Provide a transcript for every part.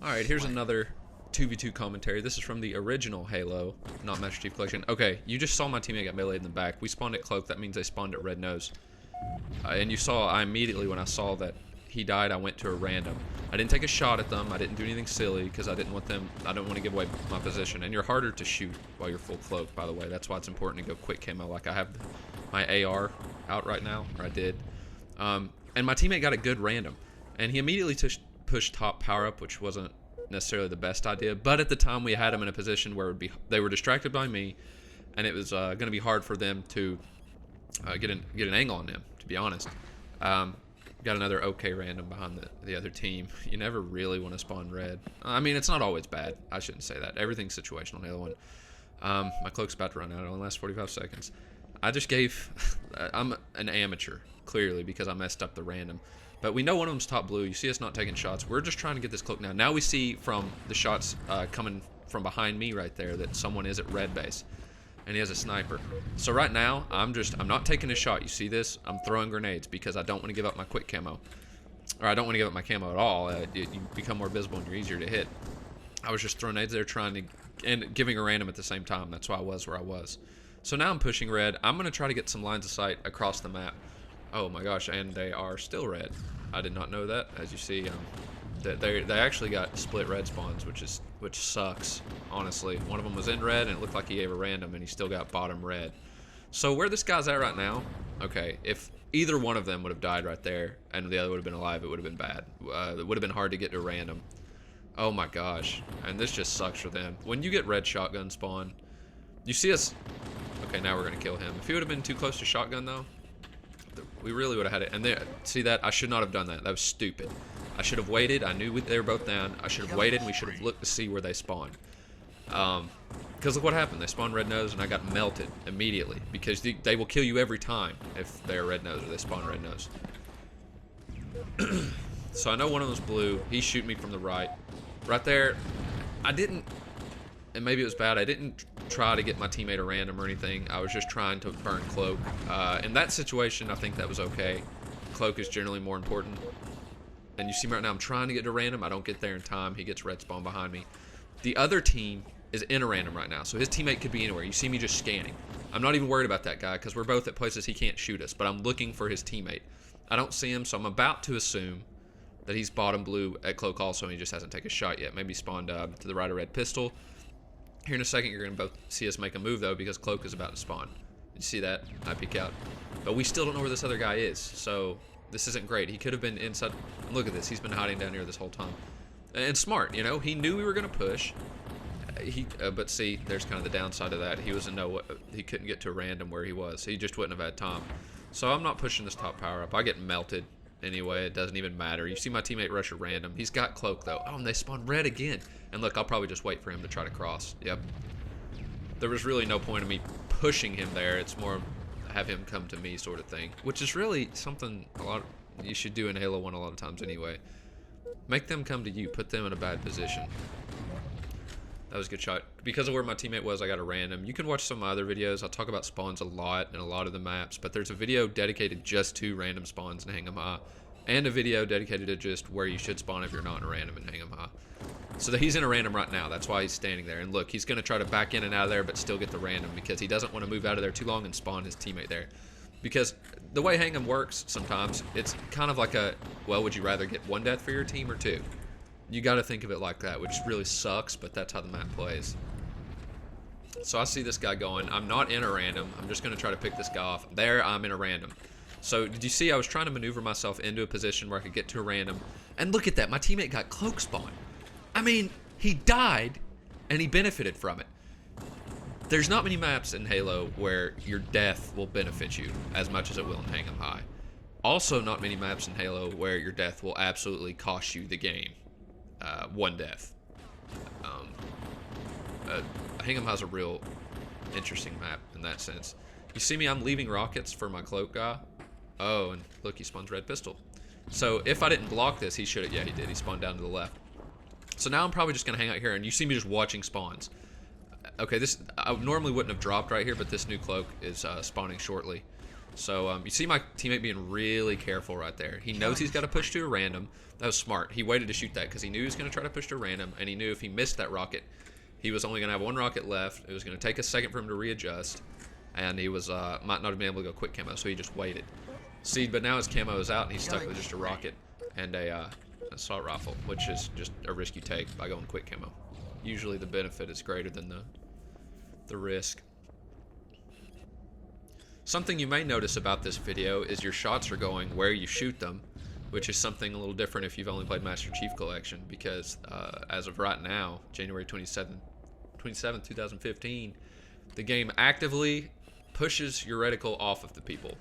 Alright, here's another 2v2 commentary. This is from the original Halo, not Master Chief Collection. Okay, you just saw my teammate get meleeed in the back. We spawned at Cloak, that means they spawned at Red Nose. And you saw, I immediately, when I saw that he died, I went to a random. I didn't take a shot at them, I didn't do anything silly, because I didn't want to give away my position. And you're harder to shoot while you're full cloak, by the way. That's why it's important to go quick camo. Like, I have my AR out right now, or I did. And my teammate got a good random. And he immediately pushed top power up, which wasn't necessarily the best idea. But at the time, we had him in a position where they were distracted by me, and it was going to be hard for them to get an angle on him, to be honest. Got another okay random behind the other team. You never really want to spawn red. I mean, it's not always bad. I shouldn't say that. Everything's situational in Halo 1. My cloak's about to run out. It only lasts 45 seconds. I just gave... I'm an amateur, clearly, because I messed up the random. But we know one of them's top blue. You see us not taking shots. We're just trying to get this cloak now. Now we see from the shots coming from behind me right there that someone is at red base. And he has a sniper. So right now, I'm not taking a shot. You see this? I'm throwing grenades because I don't want to give up my quick camo. Or I don't want to give up my camo at all. You become more visible and you're easier to hit. I was just throwing nades there and giving a random at the same time. That's why I was where I was. So now I'm pushing red. I'm going to try to get some lines of sight across the map. Oh my gosh, and they are still red. I did not know that. As you see, they actually got split red spawns, which sucks, honestly. One of them was in red, and it looked like he gave a random, and he still got bottom red. So where this guy's at right now, okay, if either one of them would have died right there, and the other would have been alive, it would have been bad. It would have been hard to get to random. Oh my gosh, and this just sucks for them. When you get red shotgun spawn, you see us... Okay, now we're going to kill him. If he would have been too close to shotgun, though, we really would have had it. And there, see that? I should not have done that. That was stupid. I should have waited. I knew they were both down. I should have waited, and we should have looked to see where they spawned. Because look what happened. They spawned red nose, and I got melted immediately. Because they will kill you every time if they're red nose or they spawn red nose. So I know one of them's blue. He's shooting me from the right. Right there, I didn't... And maybe it was bad. I didn't try to get my teammate a random or anything. I was just trying to burn Cloak. In that situation, I think that was okay. Cloak is generally more important. And you see me right now, I'm trying to get to random. I don't get there in time. He gets red spawn behind me. The other team is in a random right now, so his teammate could be anywhere. You see me just scanning. I'm not even worried about that guy because we're both at places he can't shoot us, but I'm looking for his teammate. I don't see him, so I'm about to assume that he's bottom blue at Cloak also, and he just hasn't taken a shot yet. Maybe spawned to the right of red pistol. Here in a second, you're going to both see us make a move, though, because Cloak is about to spawn. You see that? I peek out. But we still don't know where this other guy is, so this isn't great. He could have been inside. Look at this. He's been hiding down here this whole time. And smart, you know. He knew we were going to push. But see, there's kind of the downside of that. He was he couldn't get to a random where he was. He just wouldn't have had time. So I'm not pushing this top power up. I get melted anyway. It doesn't even matter. You see my teammate rush a random. He's got Cloak, though. Oh, and they spawn red again. And look, I'll probably just wait for him to try to cross. Yep. There was really no point in me pushing him there. It's more have him come to me sort of thing, which is really something you should do in Halo 1 a lot of times anyway. Make them come to you. Put them in a bad position. That was a good shot. Because of where my teammate was, I got a random. You can watch some of my other videos. I talk about spawns a lot in a lot of the maps, but there's a video dedicated just to random spawns in Hang 'em High, and a video dedicated to just where you should spawn if you're not in a random in Hang 'em High. So he's in a random right now. That's why he's standing there. And look, he's going to try to back in and out of there, but still get the random because he doesn't want to move out of there too long and spawn his teammate there. Because the way Hang 'em works sometimes, it's kind of like a, well, would you rather get one death for your team or two? You got to think of it like that, which really sucks, but that's how the map plays. So I see this guy going. I'm not in a random. I'm just going to try to pick this guy off. There, I'm in a random. So did you see I was trying to maneuver myself into a position where I could get to a random? And look at that. My teammate got Cloak spawn. I mean, he died, and he benefited from it. There's not many maps in Halo where your death will benefit you as much as it will in Hang 'em High. Also, not many maps in Halo where your death will absolutely cost you the game. One death. Hang 'em High is a real interesting map in that sense. You see me, I'm leaving rockets for my Cloak guy. Oh, and look, he spawns red pistol. So if I didn't block this, he should have. Yeah, he did. He spawned down to the left. So now I'm probably just going to hang out here, and you see me just watching spawns. Okay, this I normally wouldn't have dropped right here, but this new Cloak is spawning shortly. So you see my teammate being really careful right there. He knows he's got to push to a random. That was smart. He waited to shoot that because he knew he was going to try to push to a random, and he knew if he missed that rocket, he was only going to have one rocket left. It was going to take a second for him to readjust, and he was might not have been able to go quick camo, so he just waited. See, but now his camo is out, and he's stuck with just a rocket and a assault rifle, which is just a risk you take by going quick camo. Usually the benefit is greater than the risk. Something you may notice about this video is your shots are going where you shoot them, which is something a little different if you've only played Master Chief Collection, because as of right now, January 27th, 2015, the game actively pushes your reticle off of the people.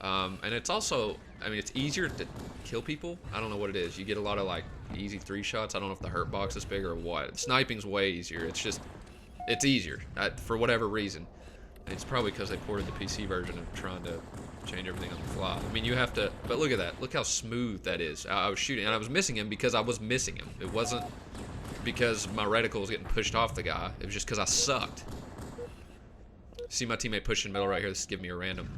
And it's also, I mean, it's easier to kill people. I don't know what it is. You get a lot of like easy 3 shots. I don't know if the hurt box is bigger or what. Sniping's way easier. It's just, it's easier for whatever reason. It's probably because they ported the PC version of trying to change everything on the fly. I mean, you have to, but look at that. Look how smooth that is. I was shooting, and I was missing him because I was missing him. It wasn't because my reticle was getting pushed off the guy. It was just because I sucked. See my teammate pushing middle right here. This is giving me a random.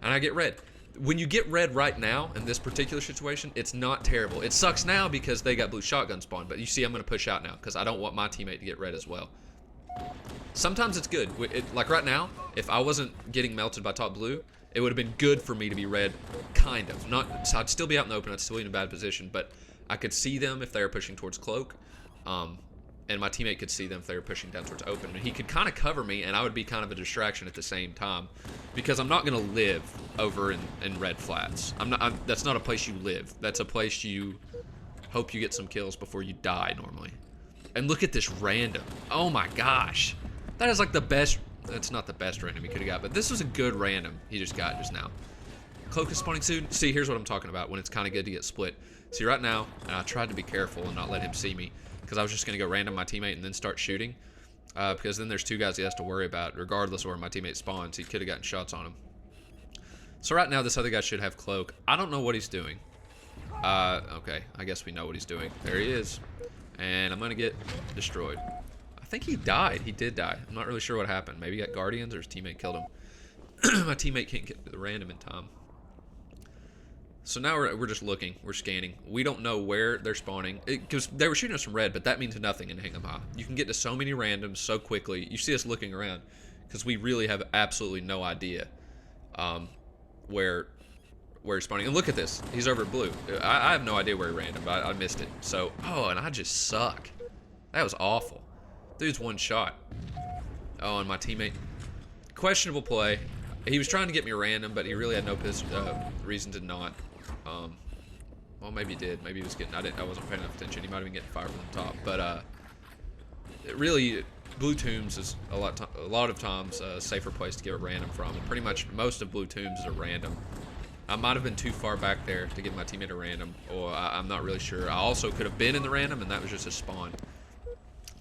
And I get red. When you get red right now, in this particular situation, it's not terrible. It sucks now because they got blue shotgun spawn, but you see I'm going to push out now because I don't want my teammate to get red as well. Sometimes it's good. Like right now, if I wasn't getting melted by top blue, it would have been good for me to be red, kind of. Not, so I'd still be out in the open, I'd still be in a bad position, but I could see them if they were pushing towards cloak, and my teammate could see them if they were pushing down towards open. And he could kind of cover me, and I would be kind of a distraction at the same time, because I'm not going to live over in red flats. That's not a place you live. That's a place you hope you get some kills before you die normally. And look at this random. Oh my gosh. That is like the best. That's not the best random he could have got, but this was a good random he just got just now. Cloak is spawning soon. See, here's what I'm talking about when it's kind of good to get split. See, right now, and I tried to be careful and not let him see me because I was just going to go random my teammate and then start shooting because then there's 2 guys he has to worry about regardless of where my teammate spawns. He could have gotten shots on him. So right now, this other guy should have cloak. I don't know what he's doing. Okay, I guess we know what he's doing. There he is. And I'm going to get destroyed. I think he died. He did die. I'm not really sure what happened. Maybe he got guardians or his teammate killed him. My teammate can't get the random in time. So now we're just looking. We're scanning. We don't know where they're spawning. Because they were shooting us from red, but that means nothing in Hingham High. You can get to so many randoms so quickly. You see us looking around because we really have absolutely no idea where he's spawning. And look at this. He's over at blue. I have no idea where he random, but I missed it. So, oh, and I just suck. That was awful. Dude's one shot. Oh, and my teammate. Questionable play. He was trying to get me random, but he really had no reason to not. Well, maybe he did. Maybe he was getting. I wasn't paying enough attention. He might have been getting fired from the top. But really, Blue Tombs is a lot of times a safer place to get a random from. And pretty much most of Blue Tombs are random. I might have been too far back there to get my teammate a random, or I'm not really sure. I also could have been in the random, and that was just a spawn.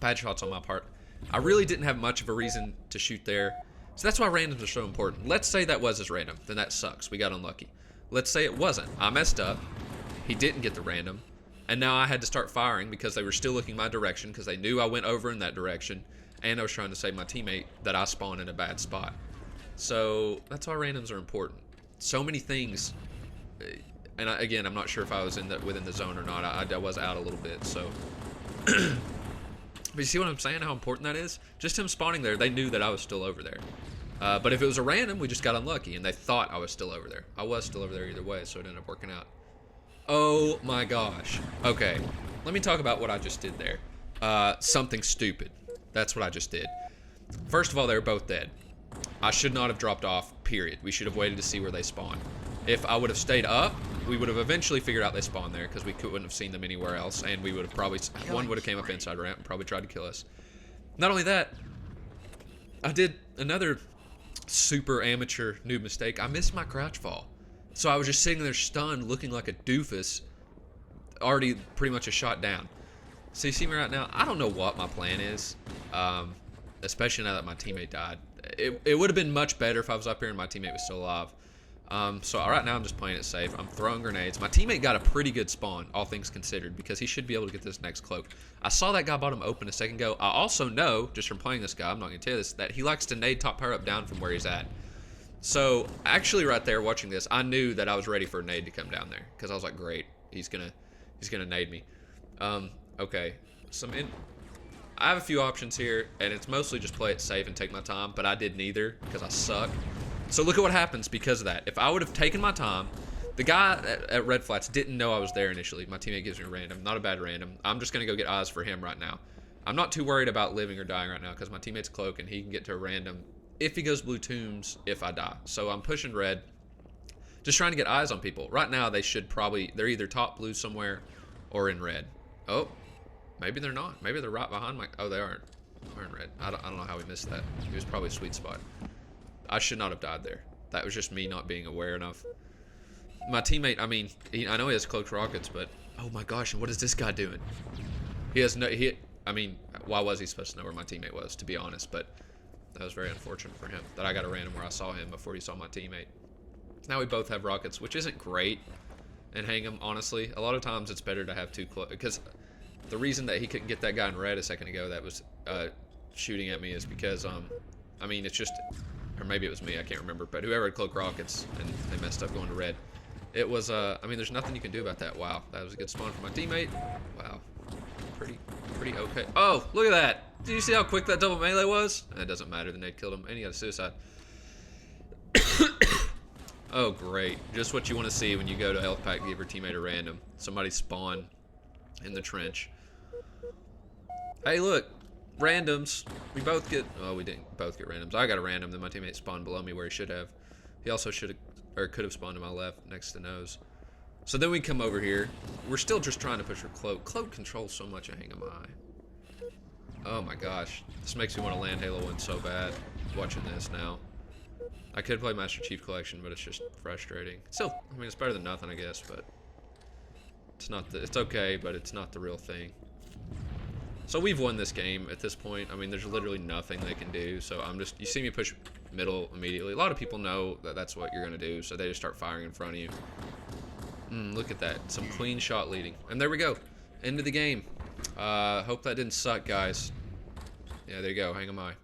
Bad shots on my part. I really didn't have much of a reason to shoot there. So that's why randoms are so important. Let's say that was his random. Then that sucks. We got unlucky. Let's say it wasn't. I messed up. He didn't get the random. And now I had to start firing because they were still looking my direction because they knew I went over in that direction. And I was trying to save my teammate that I spawned in a bad spot. So that's why randoms are important. So many things. And again, I'm not sure if I was within the zone or not. I was out a little bit. So... But you see what I'm saying, how important that is? Just him spawning there, they knew that I was still over there. But if it was a random, we just got unlucky, and they thought I was still over there. I was still over there either way, so it ended up working out. Oh my gosh. Okay, let me talk about what I just did there. Something stupid. That's what I just did. First of all, they were both dead. I should not have dropped off, period. We should have waited to see where they spawned. If I would have stayed up, we would have eventually figured out they spawned there because we wouldn't have seen them anywhere else, and we would have probably, one would have came up inside ramp and probably tried to kill us. Not only that, I did another super amateur noob mistake. I missed my crouch fall. So I was just sitting there stunned, looking like a doofus, already pretty much a shot down. So you see me right now, I don't know what my plan is, especially now that my teammate died. It would have been much better if I was up here and my teammate was still alive. So right now I'm just playing it safe. I'm throwing grenades. My teammate got a pretty good spawn, all things considered, because he should be able to get this next cloak. I saw that guy bottom open a second ago. I also know, just from playing this guy, I'm not going to tell you this, that he likes to nade top power up down from where he's at. So actually, right there, watching this, I knew that I was ready for a nade to come down there because I was like, great, he's gonna nade me. Okay, I have a few options here, and it's mostly just play it safe and take my time, but I did neither because I suck. So look at what happens because of that. If I would have taken my time, the guy at Red Flats didn't know I was there initially. My teammate gives me a random, not a bad random. I'm just gonna go get eyes for him right now. I'm not too worried about living or dying right now because my teammate's cloak and he can get to a random if he goes blue tombs if I die. So I'm pushing red, just trying to get eyes on people. Right now they should probably, they're either top blue somewhere or in red. Oh, maybe they're not. Maybe they're right behind my, oh, they aren't. They're in red. I don't know how we missed that. It was probably a sweet spot. I should not have died there. That was just me not being aware enough. My teammate, I mean, I know he has cloaked rockets, but oh my gosh, and what is this guy doing? He has no, I mean, why was he supposed to know where my teammate was, to be honest? But that was very unfortunate for him that I got a random where I saw him before he saw my teammate. Now we both have rockets, which isn't great in Hang'em, honestly. A lot of times it's better to have two cloaks, because the reason that he couldn't get that guy in red a second ago that was shooting at me is because, I mean, it's just, or maybe it was me, I can't remember, but whoever had cloaked rockets and they messed up going to red. It was, I mean, there's nothing you can do about that. Wow, that was a good spawn for my teammate. Wow, pretty okay. Oh, look at that. Did you see how quick that double melee was? It doesn't matter, the nade killed him, and he got a suicide. Oh, great. Just what you want to see when you go to health pack, give your teammate a random. Somebody spawn in the trench. Hey, look, randoms. We both get, oh, we didn't both get randoms. I got a random, then my teammate spawned below me where he should have. He also should have, or could have spawned to my left next to nose. So then we come over here. We're still just trying to push her cloak. Cloak controls so much of Hang'em High. Oh my gosh. This makes me want to land Halo 1 so bad. Watching this now. I could play Master Chief Collection, but it's just frustrating. Still, I mean, it's better than nothing, I guess, but it's not the, it's okay, but it's not the real thing. So we've won this game at this point. I mean, there's literally nothing they can do. So I'm just, you see me push middle immediately. A lot of people know that that's what you're going to do, so they just start firing in front of you. Look at that. Some clean shot leading. And there we go. End of the game. Hope that didn't suck, guys. Yeah, there you go. Hang'em High.